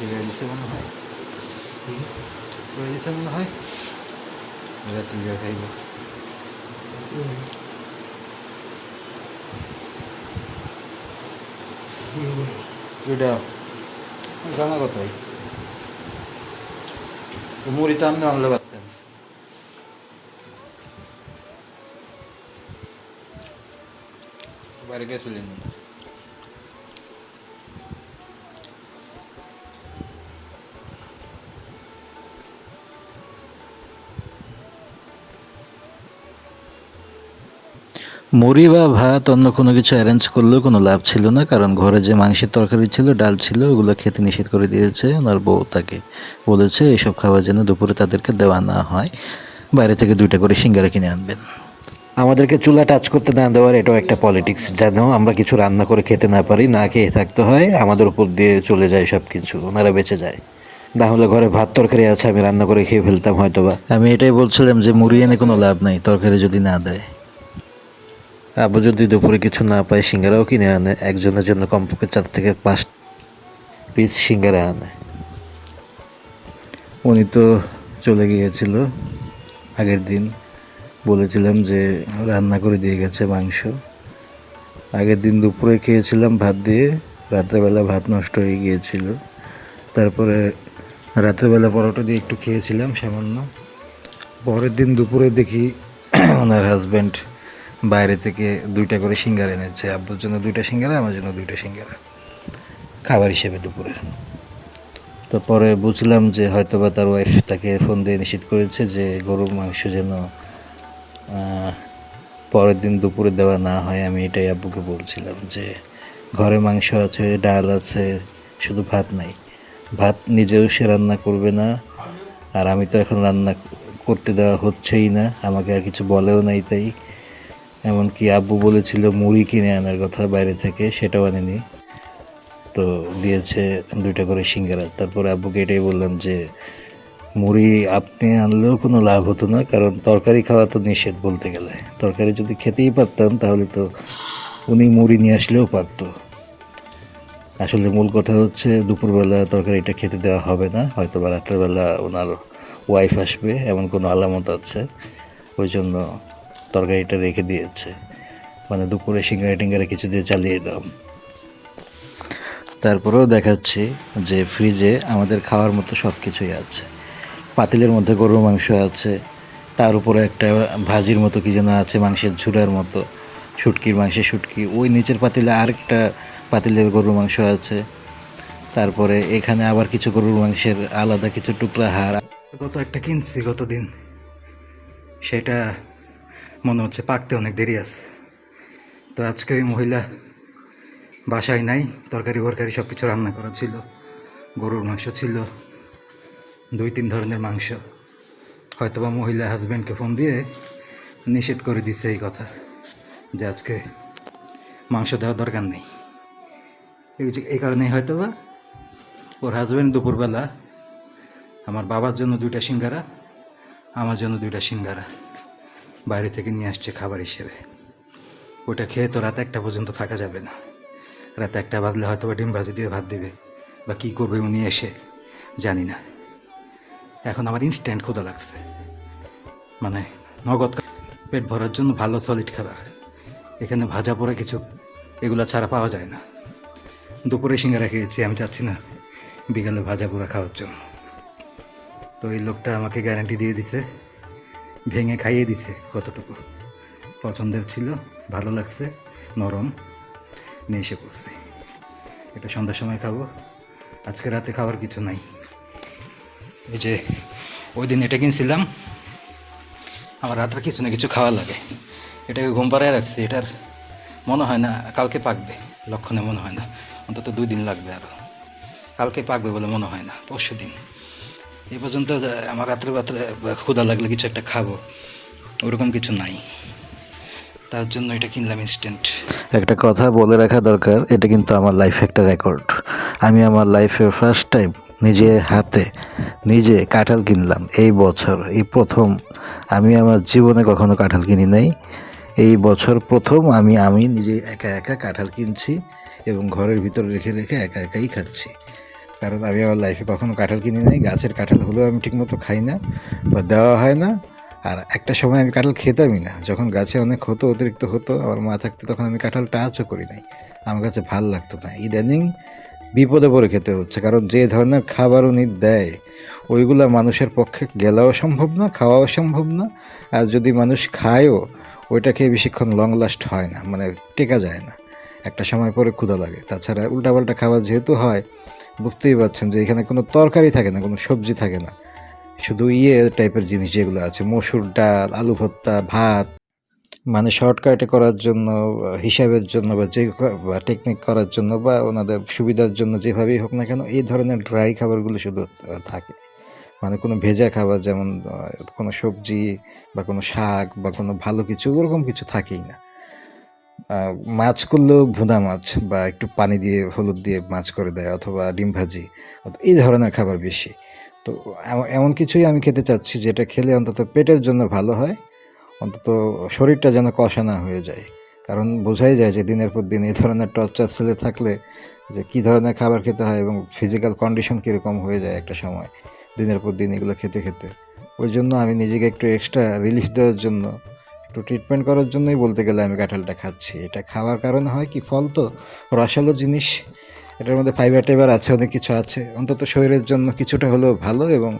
হয়ে গেছে মনে হয়, হয়ে গেছে মনে হয়, রাত্রি খাইব এটা জানা কথাই। মুড়ি তো আপনি আনলে পারতেন। বাইরে গেছিলেন মুড়ি বা ভাত অন্য কোনো কিছু অ্যারেঞ্জ করলেও কোনো লাভ ছিল না, কারণ ঘরে যে মাংসের তরকারি ছিল, ডাল ছিল, ওগুলো খেতে নিষেধ করে দিয়েছে ওনার বউ। তাকে বলেছে এইসব খাবার যেন দুপুরে তাদেরকে দেওয়া না হয়, বাইরে থেকে 2টা করে সিঙ্গারা কিনে আনবেন। আমাদেরকে চুলা টাচ করতে না দেওয়ার এটাও একটা পলিটিক্স, যেন আমরা কিছু রান্না করে খেতে না পারি, না খেয়ে থাকতে হয়, আমাদের উপর দিয়ে চলে যায় সব কিছু, ওনারা বেঁচে যায়। না হলে ঘরে ভাত তরকারি আছে, আমি রান্না করে খেয়ে ফেলতাম হয়তোবা। আমি এটাই বলছিলাম যে মুড়ি এনে কোনো লাভ নাই তরকারি যদি না দেয়। আবু যদি দুপুরে কিছু না পায়, সিঙ্গারাও কিনে আনে, একজনের জন্য কমপক্ষে 4 থেকে 5 পিস সিঙ্গারা আনে। উনি তো চলে গিয়েছিল আগের দিন, বলেছিলাম যে রান্না করে দিয়ে গেছে মাংস। আগের দিন দুপুরে খেয়েছিলাম ভাত দিয়ে, রাত্রেবেলা ভাত নষ্ট হয়ে গিয়েছিল। তারপরে রাত্রেবেলা পরোটা দিয়ে একটু খেয়েছিলাম সামান্য। পরের দিন দুপুরে দেখি ওনার হাজব্যান্ড বাইরে থেকে 2টা করে সিঙ্গারা এনেছে। আব্বুর জন্য 2টা সিঙ্গারা, আমার জন্য 2টা সিঙ্গারা, খাবার হিসেবে দুপুরে। তো পরে বুঝলাম যে হয়তোবা তার ওয়াইফ তাকে ফোন দিয়ে নিষেধ করেছে যে গরুর মাংস যেন পরের দিন দুপুরে দেওয়া না হয়। আমি এটাই আব্বুকে বলছিলাম যে ঘরে মাংস আছে, ডাল আছে, শুধু ভাত নাই। ভাত নিজেও সে রান্না করবে না, আর আমি তো এখন রান্না করতে দেওয়া হচ্ছেই না, আমাকে আর কিছু বলেও নাই। তাই এমনকি আব্বু বলেছিল মুড়ি কিনে আনার কথা বাইরে থেকে, সেটাও আনেনি, তো দিয়েছে 2টা করে সিঙ্গারা। তারপরে আব্বুকে এটাই বললাম যে মুড়ি আপনি আনলেও কোনো লাভ হতো না, কারণ তরকারি খাওয়া তো নিষেধ বলতে গেলে। তরকারি যদি খেতেই পারতাম তাহলে তো উনি মুড়ি নিয়ে আসলেও পারতো। আসলে মূল কথা হচ্ছে দুপুরবেলা তরকারিটা খেতে দেওয়া হবে না, হয়তো বা রাত্রেবেলা ওনার ওয়াইফ আসবে এমন কোনো আলামত আছে, ওই জন্য তরকারিটা রেখে দিয়েছে। মানে দুপুরে সিঙ্গারা টিঙ্গারা কিছু দিয়ে চালিয়ে দাও। তারপরেও দেখাচ্ছি যে ফ্রিজে আমাদের খাওয়ার মতো সব কিছুই আছে। পাতিলের মধ্যে গরুর মাংস আছে, তার উপরে একটা ভাজির মতো কি যেন আছে, মাংসের ঝুড়ার মতো, শুটকির মাংসের শুটকি। ওই নিচের পাতিলে আরেকটা পাতিলে গরুর মাংস আছে। তারপরে এখানে আবার কিছু গরুর মাংসের আলাদা কিছু টুকরা হাড়। গত একটা কিনছি গতদিন, সেটা মনে হচ্ছে পাকতে অনেক দেরি আছে। তো আজকে ওই মহিলা বাসায় নাই, তরকারি বরকারি সব কিছু রান্না করা ছিল, গরুর মাংস ছিল, 2-3 ধরনের মাংস। হয়তোবা মহিলা হাজব্যান্ডকে ফোন দিয়ে নিষেধ করে দিছে এই কথা যে আজকে মাংস দেওয়ার দরকার নেই। এই কারণেই হয়তোবা ওর হাজব্যান্ড দুপুরবেলা আমার বাবার জন্য 2টা সিঙ্গারা, আমার জন্য 2টা সিঙ্গারা বাইরে থেকে নিয়ে আসছে খাবার হিসেবে। ওটা খেয়ে তো রাত 1টা পর্যন্ত থাকা যাবে না। রাত 1টা বাজলে হয়তো বা ডিম ভাজি দিয়ে ভাত দেবে, বা কী করবে উনি এসে, জানি না। এখন আমার ইনস্ট্যান্ট ক্ষুধা লাগছে, মানে নগদ পেট ভরার জন্য ভালো সলিড খাবার। এখানে ভাজা পোড়া কিছু এগুলো ছাড়া পাওয়া যায় না। দুপুরে সিঙ্গারা খেয়েছি, আমি চাচ্ছি না বিকালে ভাজা পোড়া খাওয়ার জন্য। তো এই লোকটা আমাকে গ্যারান্টি দিয়ে দিছে, ভেঙে খাইয়ে দিছে কতটুকু পছন্দের ছিল, ভালো লাগছে, নরম, নিয়ে এসে পড়ছি। এটা সন্ধ্যার সময় খাবো, আজকে রাতে খাওয়ার কিছু নাই। এই যে ওই দিন এটা কিনছিলাম, আমার রাত্রে কিছু না কিছু খাওয়া লাগে, এটাকে ঘুম পাড়ায় রাখছি। এটার মনে হয় না কালকে পাকবে, লক্ষণে মনে হয় না, অন্তত 2 দিন লাগবে আরও। কালকে পাকবে বলে মনে হয় না, পরশু দিন। এই পর্যন্ত আমার রাত্রে ক্ষুধা লাগলে কিছু একটা খাবো, ওরকম কিছু নাই, তার জন্য এটা কিনলাম ইনস্ট্যান্ট। একটা কথা বলে রাখা দরকার, এটা কিন্তু আমার লাইফে একটা রেকর্ড। আমি আমার লাইফের ফার্স্ট টাইম নিজে হাতে নিজে কাঁঠাল কিনলাম এই বছর, এই প্রথম। আমি আমার জীবনে কখনো কাঁঠাল কিনি নাই, এই বছর প্রথম আমি নিজে একা একা কাঁঠাল কিনছি এবং ঘরের ভিতরে রেখে রেখে একা একাই খাচ্ছি। কারণ আমি আমার লাইফে কখনো কাঁঠাল কিনি নাই, গাছের কাঁঠাল হলেও আমি ঠিকমতো খাই না বা দেওয়া হয় না। আর একটা সময় আমি কাঁঠাল খেতামই না, যখন গাছে অনেক হতো, অতিরিক্ত হতো, আমার মা থাকতে, তখন আমি কাঁঠাল টাচও করি নাই, আমার কাছে ভাল লাগতো না। ইদানিং বিপদে পড়ে খেতে হচ্ছে, কারণ যে ধরনের খাবার উনি দেয় ওইগুলা মানুষের পক্ষে গেলাও সম্ভব না, খাওয়াও সম্ভব না। আর যদি মানুষ খায়ও, ওইটা খেয়ে বেশিক্ষণ লং লাস্ট হয় না, মানে টেকা যায় না, একটা সময় পরে ক্ষুধা লাগে। তাছাড়া উল্টাপাল্টা খাবার যেহেতু হয়, বুঝতেই পারছেন যে এখানে কোনো তরকারি থাকে না, কোনো সবজি থাকে না, শুধু টাইপের জিনিস যেগুলো আছে, মসুর ডাল, আলু ভর্তা, ভাত। মানে শর্টকাটে করার জন্য, হিসাবের জন্য, বা বা টেকনিক করার জন্য, বা ওনাদের সুবিধার জন্য, যেভাবেই হোক না কেন, এই ধরনের ড্রাই খাবারগুলো শুধু থাকে। মানে কোনো ভেজা খাবার, যেমন কোনো সবজি বা কোনো শাক বা কোনো ভালো কিছু, ওরকম কিছু থাকেই না। মাছ করলেও ভুনা মাছ বা একটু পানি দিয়ে হলুদ দিয়ে মাছ করে দেয়, অথবা ডিম ভাজি, এই ধরনের খাবার বেশি। তো এমন কিছুই আমি খেতে চাচ্ছি যেটা খেলে অন্তত পেটের জন্য ভালো হয়, অন্তত শরীরটা যেন কষা না হয়ে যায়। কারণ বোঝাই যায় যে দিনের পর দিন এই ধরনের টর্চার সেলে থাকলে যে কী ধরনের খাবার খেতে হয় এবং ফিজিক্যাল কন্ডিশন কীরকম হয়ে যায় একটা সময় দিনের পর দিন এগুলো খেতে খেতে। ওই জন্য আমি নিজেকে একটু এক্সট্রা রিলিফ দেওয়ার জন্য, একটু ট্রিটমেন্ট করার জন্যই বলতে গেলে আমি কাঁঠালটা খাচ্ছি। এটা খাওয়ার কারণে হয় কি, ফল তো রসালো জিনিস, এটার মধ্যে ফাইবার টাইবার আছে, অনেক কিছু আছে, অন্তত শরীরের জন্য কিছুটা হলেও ভালো এবং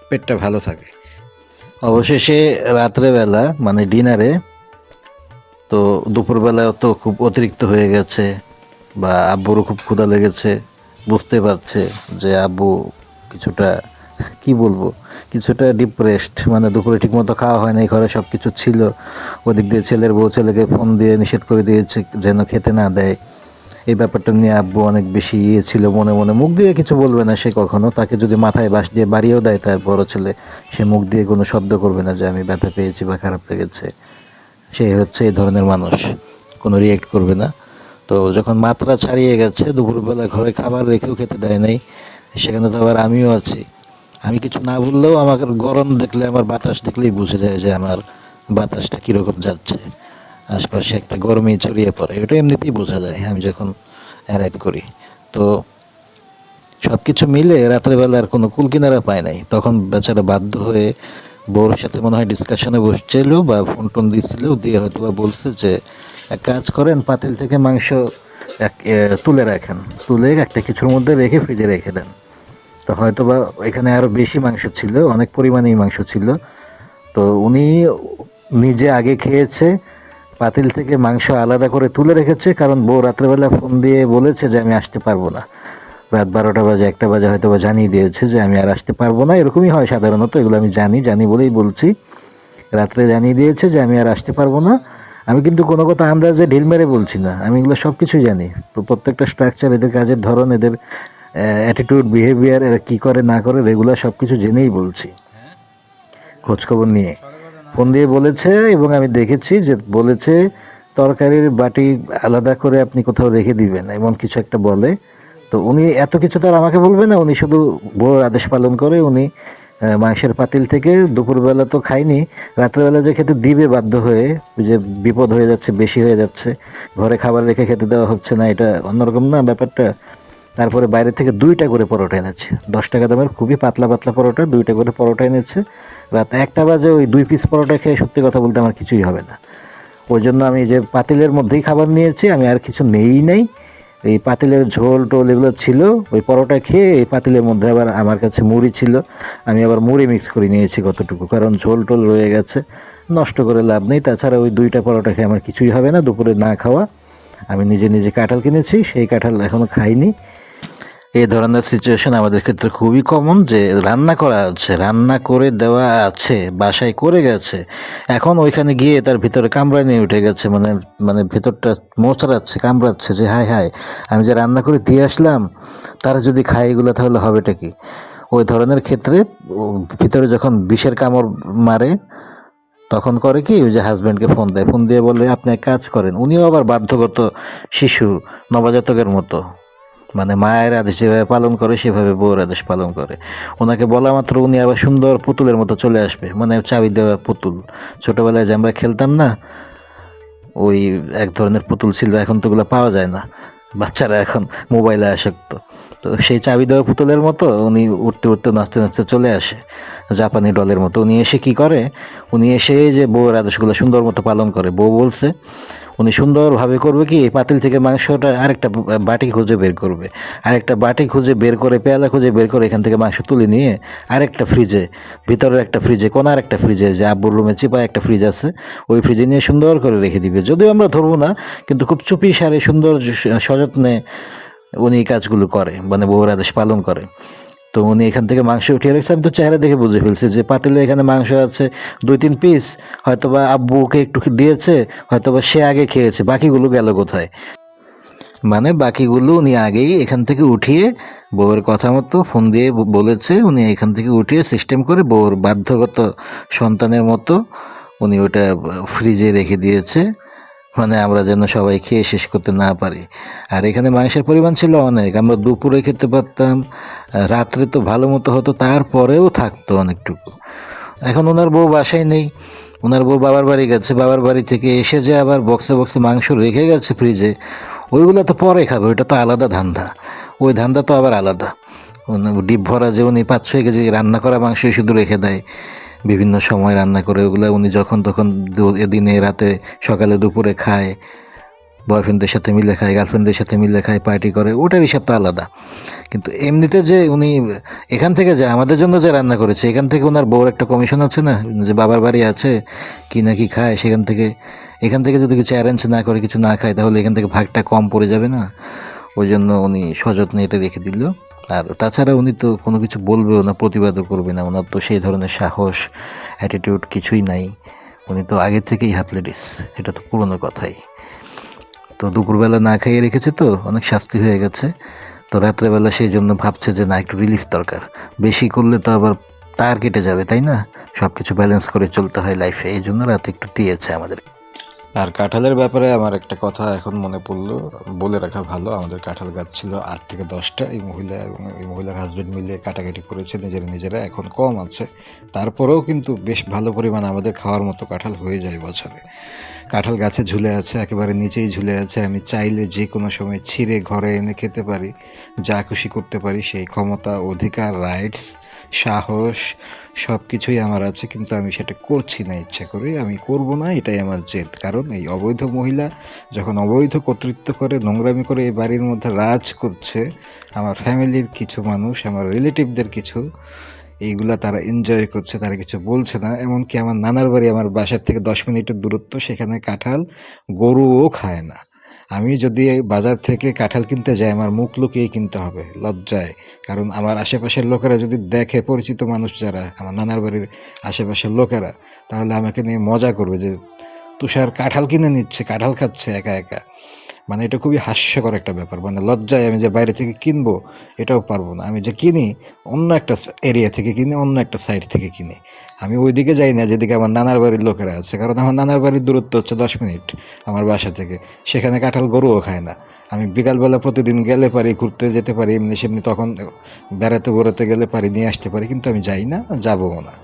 পেটটা ভালো থাকে। অবশেষে রাত্রেবেলা মানে ডিনারে, তো দুপুরবেলাও তো খুব অতিরিক্ত হয়ে গেছে, বা আব্বুরও খুব ক্ষুধা লেগেছে, বুঝতে পারছে যে আব্বু কিছুটা, কি বলবো, কিছুটা ডিপ্রেসড। মানে দুপুরে ঠিকমতো খাওয়া হয় না, ঘরে সব কিছু ছিল, ওদিক দিয়ে ছেলের বউ ছেলেকে ফোন দিয়ে নিষেধ করে দিয়েছে যেন খেতে না দেয়। এই ব্যাপারটা নিয়ে আব্বু অনেক বেশি ছিল মনে মনে, মুখ দিয়ে কিছু বলবে না সে কখনো, তাকে যদি মাথায় বাঁশ দিয়ে বাড়িয়েও দেয় তার বড় ছেলে, সে মুখ দিয়ে কোনো শব্দ করবে না যে আমি ব্যথা পেয়েছি বা খারাপ লেগেছে। সে হচ্ছে এই ধরনের মানুষ, কোনো রিয়েক্ট করবে না। তো যখন মাত্রা ছাড়িয়ে গেছে, দুপুরবেলা ঘরে খাবার রেখেও খেতে দেয় নাই, সেখানে তো আবার আমিও আছি। আমি কিছু না বললেও আমাকে গরম দেখলে, আমার বাতাস দেখলেই বুঝে যায় যে আমার বাতাসটা কীরকম যাচ্ছে, আশপাশে একটা গরমই ছড়িয়ে পড়ে, ওটা এমনিতেই বোঝা যায় আমি যখন অ্যারাইভ করি। তো সব কিছু মিলে রাত্রেবেলা আর কোনো কুলকিনারা পায় নাই, তখন বেচারা বাধ্য হয়ে বউর সাথে মনে হয় ডিসকাশনে বসছিল বা ফোন টোন দিচ্ছিল, দিয়ে হয়তো বা বলছে যে এক কাজ করেন, পাতিল থেকে মাংস তুলে রাখেন, তুলে একটা কিছুর মধ্যে রেখে ফ্রিজে রেখে দেন। তো হয়তো বা এখানে আরও বেশি মাংস ছিল, অনেক পরিমাণেই মাংস ছিল। তো উনি নিজে আগে খেয়েছে, পাতিল থেকে মাংস আলাদা করে তুলে রেখেছে, কারণ বউ রাত্রেবেলা ফোন দিয়ে বলেছে যে আমি আসতে পারবো না, রাত 12টা বাজে 1টা বাজে হয়তো বা জানিয়ে দিয়েছে যে আমি আর আসতে পারবো না। এরকমই হয় সাধারণত, এগুলো আমি জানি বলেই বলছি। রাত্রে জানিয়ে দিয়েছে যে আমি আর আসতে পারবো না। আমি কিন্তু কোনো কথা আন্দাজে ঢিল মেরে বলছি না, আমি এগুলো সব কিছুই জানি, প্রত্যেকটা স্ট্রাকচার, এদের কাজের ধরন, এদের অ্যাটিটিউড, বিহেভিয়ার, এরা কী করে না করে, রেগুলার সব কিছু জেনেই বলছি, খোঁজখবর নিয়ে। ফোন দিয়ে বলেছে এবং আমি দেখেছি যে বলেছে তরকারির বাটি আলাদা করে আপনি কোথাও রেখে দিবেন, এমন কিছু একটা বলে। তো উনি এত কিছু তো আর আমাকে বলবে না, উনি শুধু বউর আদেশ পালন করে উনি মাংসের পাতিল থেকে দুপুরবেলা তো খাইনি, রাত্রেবেলা যে খেতে দিবে বাধ্য হয়ে, ওই যে বিপদ হয়ে যাচ্ছে, বেশি হয়ে যাচ্ছে, ঘরে খাবার রেখে খেতে দেওয়া হচ্ছে না, এটা অন্যরকম না ব্যাপারটা। তারপরে বাইরে থেকে 2টা করে পরোটা এনেছে, 10 টাকা দামের খুবই পাতলা পাতলা পরোটা, 2টা করে পরোটা এনেছে। রাত 1টা বাজে ওই 2 পিস পরোটা খেয়ে সত্যি কথা বলতে আমার কিছুই হবে না। ওই জন্য আমি যে পাতিলের মধ্যেই খাবার নিয়েছি, আমি আর কিছু নেই নাই। এই পাতিলের ঝোল টোল এগুলো ছিল, ওই পরোটা খেয়ে এই পাতিলের মধ্যে আবার আমার কাছে মুড়ি ছিল, আমি আবার মুড়ি মিক্স করে নিয়েছি কতটুকু, কারণ ঝোল টোল রয়ে গেছে, নষ্ট করে লাভ নেই। তাছাড়া ওই 2টা পরোটা খেয়ে আমার কিছুই হবে না, দুপুরে না খাওয়া। আমি নিজে নিজে কাঁঠাল কিনেছি, সেই কাঁঠাল এখনও খাইনি। এই ধরনের সিচুয়েশন আমাদের ক্ষেত্রে খুবই কমন, যে রান্না করা আছে, রান্না করে দেওয়া আছে, বাসায় করে গেছে, এখন ওইখানে গিয়ে তার ভিতরে কামড়া নিয়ে উঠে গেছে, মানে মানে ভেতরটা মোচড়াচ্ছে, কামড়াচ্ছে যে হায় হায়, আমি যে রান্না করে দিয়ে আসলাম, তারা যদি খায় এগুলো তাহলে হবেটা কি। ওই ধরনের ক্ষেত্রে ভিতরে যখন বিষের কামড় মারে, তখন করে কি, ওই যে হাজব্যান্ডকে ফোন দেয়, ফোন দিয়ে বলে আপনি এক কাজ করেন, উনিও আবার বাধ্যগত শিশু, নবজাতকের মতো, মানে মায়ের আদেশ যেভাবে পালন করে সেভাবে বউর আদেশ পালন করে। ওনাকে বলা মাত্র উনি আবার সুন্দর পুতুলের মতো চলে আসবে, মানে চাবি দেওয়া পুতুল, ছোটোবেলায় যে আমরা খেলতাম না, ওই এক ধরনের পুতুল ছিল, এখন তো ওগুলো পাওয়া যায় না। বাচ্চারা এখন মোবাইলে আসক্ত। তো সেই চাবি দেওয়া পুতুলের মতো উনি উঠতে উঠতে নাচতে নাচতে চলে আসে, জাপানি ডলের মতো। উনি এসে কি করে, উনি এসে যে বউয়ের আদেশগুলো সুন্দর মতো পালন করে। বউ বলছে উনি সুন্দরভাবে করবে কি, এই পাতিল থেকে মাংসটা আরেকটা বাটি খুঁজে বের করবে, আরেকটা বাটি খুঁজে বের করে, পেয়ালা খুঁজে বের করে এখান থেকে মাংস তুলে নিয়ে আরেকটা ফ্রিজে, ভিতরের একটা ফ্রিজে, কোনার একটা ফ্রিজে, যে আব্বুর রুমে চিপায় একটা ফ্রিজ আছে, ওই ফ্রিজে নিয়ে সুন্দর করে রেখে দিবে। যদিও আমরা ধরবো না, কিন্তু খুব চুপি সারে সুন্দর সযত্নে উনি এই কাজগুলো করে, মানে বউর আদেশ পালন করে। তো উনি এখান থেকে মাংস উঠিয়ে রেখেছে। আমি তো চেহারা দেখে বুঝে ফেলছি যে পাতিলে এখানে মাংস আছে 2-3 পিস, হয়তোবা আব্বুকে একটু দিয়েছে, হয়তোবা সে আগে খেয়েছে, বাকিগুলো গেল কোথায়। মানে বাকিগুলো উনি আগেই এখান থেকে উঠিয়ে, বউয়ের কথা মতো ফোন দিয়ে বলেছে, উনি এখান থেকে উঠিয়ে সিস্টেম করে বউর বাধ্যগত সন্তানের মতো উনি ওটা ফ্রিজে রেখে দিয়েছে, মানে আমরা যেন সবাই খেয়ে শেষ করতে না পারি। আর এখানে মাংসের পরিমাণ ছিল অনেক, আমরা দুপুরে খেতে পারতাম, রাত্রে তো ভালো মতো হতো, তারপরেও থাকতো অনেকটুকু। এখন ওনার বউ বাসায় নেই, ওনার বউ বাবার বাড়ি গেছে, বাবার বাড়ি থেকে এসে যে আবার বক্সে বক্সে মাংস রেখে গেছে ফ্রিজে, ওইগুলো তো পরে খাবে, ওইটা তো আলাদা ধান্দা, ওই ধান্দা তো আবার আলাদা। ডিপ ভরা যে উনি 5-6 কেজি রান্না করা মাংসই শুধু রেখে দেয়, বিভিন্ন সময় রান্না করে, ওগুলো উনি যখন তখন দিনে রাতে সকালে দুপুরে খায়, বয়ফ্রেন্ডদের সাথে মিলে খায়, গার্লফ্রেন্ডদের সাথে মিলে খায়, পার্টি করে, ওটার হিসাব তো আলাদা। কিন্তু এমনিতে যে উনি এখান থেকে যে আমাদের জন্য যে রান্না করেছে, এখান থেকে ওনার বউর একটা কমিশন আছে না, যে বাবার বাড়ি আছে কি না কি খায়, সেখান থেকে, এখান থেকে যদি কিছু অ্যারেঞ্জ না করে, কিছু না খায়, তাহলে এখান থেকে ভাগটা কম পড়ে যাবে না। ওই জন্য উনি সযত্নে এটা রেখে দিল। আর তাছাড়া উনি তো কোনো কিছু বলবেও না, প্রতিবাদও করবে না, ওনার তো সেই ধরনের সাহস, অ্যাটিটিউড কিছুই নাই। উনি তো আগে থেকেই হাফলেডিস, এটা তো পুরনো কথাই। তো দুপুরবেলা না খাইয়ে রেখেছে, তো অনেক শাস্তি হয়ে গেছে। তো রাত্রেবেলা সেই জন্য ভাবছে যে না, একটু রিলিফ দরকার, বেশি করলে তো আবার তার কেটে যাবে, তাই না? সব কিছু ব্যালেন্স করে চলতে হয় লাইফে, এই জন্য রাতে একটু দিয়েছে আমাদের। আর কাঁঠালের ব্যাপারে আমার একটা কথা এখন মনে পড়লো, বলে রাখা ভালো। আমাদের কাঁঠাল গাছ ছিল 8 থেকে 10টা, এই মহিলা এবং এই মহিলার হাজব্যান্ড মিলে কাটাকাটি করেছে নিজেরা, এখন কম আছে, তারপরেও কিন্তু বেশ ভালো পরিমাণ আমাদের খাওয়ার মতো কাঁঠাল হয়ে যায় বছরে। কাঁঠাল গাছে ঝুলে আছে, একেবারে নিচেই ঝুলে আছে, আমি চাইলে যে কোনো সময় ছিঁড়ে ঘরে এনে খেতে পারি, যা খুশি করতে পারি, সেই ক্ষমতা, অধিকার, রাইটস, সাহস সব কিছুই আমার আছে, কিন্তু আমি সেটা করছি না ইচ্ছা করে, আমি করব না, এটাই আমার জেদ। কারণ এই অবৈধ মহিলা যখন অবৈধ কর্তৃত্ব করে, নোংরামি করে এই বাড়ির মধ্যে রাজ করছে, আমার ফ্যামিলির কিছু মানুষ, আমার রিলেটিভদের কিছু, এইগুলা তারা এনজয় করছে, তারা কিছু বলছে না। এমনকি আমার নানার বাড়ি আমার বাসার থেকে 10 মিনিটের দূরত্ব, সেখানে কাঁঠাল গরুও খায় না। আমি যদি বাজার থেকে কাঁঠাল কিনতে যাই, আমার মুখ লুকিয়ে কিনতে হবে লজ্জায়, কারণ আমার আশেপাশের লোকেরা যদি দেখে, পরিচিত মানুষ যারা, আমার নানার বাড়ির আশেপাশের লোকেরা, তাহলে আমাকে নিয়ে মজা করবে যে তুষার কাঁঠাল কিনে নিচ্ছে, কাঁঠাল খাচ্ছে একা একা। মানে এটা খুবই হাস্যকর একটা ব্যাপার, মানে লজ্জায় আমি যে বাইরে থেকে কিনবো এটাও পারবো না। আমি যে কিনি অন্য একটা এরিয়া থেকে কিনি, অন্য একটা সাইড থেকে কিনি, আমি ওই দিকে যাই না যেদিকে আমার নানার বাড়ির লোকেরা আছে, কারণ আমার নানার বাড়ির দূরত্ব হচ্ছে 10 মিনিট আমার বাসা থেকে, সেখানে কাঁঠাল গরুও খায় না। আমি বিকালবেলা প্রতিদিন গেলে পারি, ঘুরতে যেতে পারি, এমনি সেমনি, তখন বেড়াতে গেলে পারি, নিয়ে আসতে পারি, কিন্তু আমি যাই না, যাবও না।